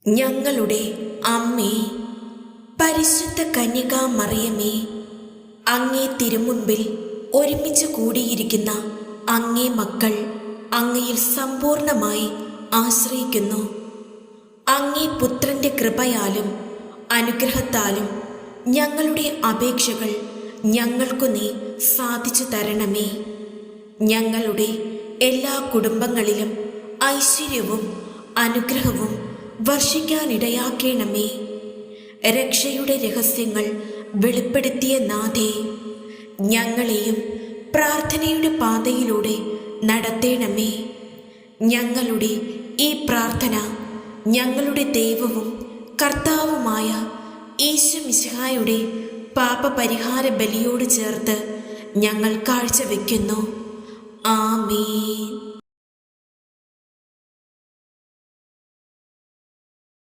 ഞങ്ങളുടെ അമ്മേ, പരിശുദ്ധ കന്യകാമറിയമേ, അങ്ങേ തിരുമുൻപിൽ ഒരുമിച്ച് കൂടിയിരിക്കുന്ന അങ്ങേ മക്കൾ അങ്ങയിൽ സമ്പൂർണമായി ആശ്രയിക്കുന്നു. അങ്ങേ പുത്രന്റെ കൃപയാലും അനുഗ്രഹത്താലും ഞങ്ങളുടെ അപേക്ഷകൾ ഞങ്ങൾക്കു നീ സാധിച്ചു തരണമേ. ഞങ്ങളുടെ എല്ലാ കുടുംബങ്ങളിലും ഐശ്വര്യവും അനുഗ്രഹവും വർഷിക്കാനിടയാക്കണമേ. രക്ഷയുടെ രഹസ്യങ്ങൾ വെളിപ്പെടുത്തിയ നാഥേ, ഞങ്ങളെയും പ്രാർത്ഥനയുടെ പാതയിലൂടെ നടത്തേണമേ. ഞങ്ങളുടെ ഈ പ്രാർത്ഥന ഞങ്ങളുടെ ദൈവവും കർത്താവുമായ ഈശോ മിശിഹായുടെ പാപപരിഹാര ബലിയോട് ചേർത്ത് ഞങ്ങൾ കാഴ്ചവെക്കുന്നു. ആമേൻ.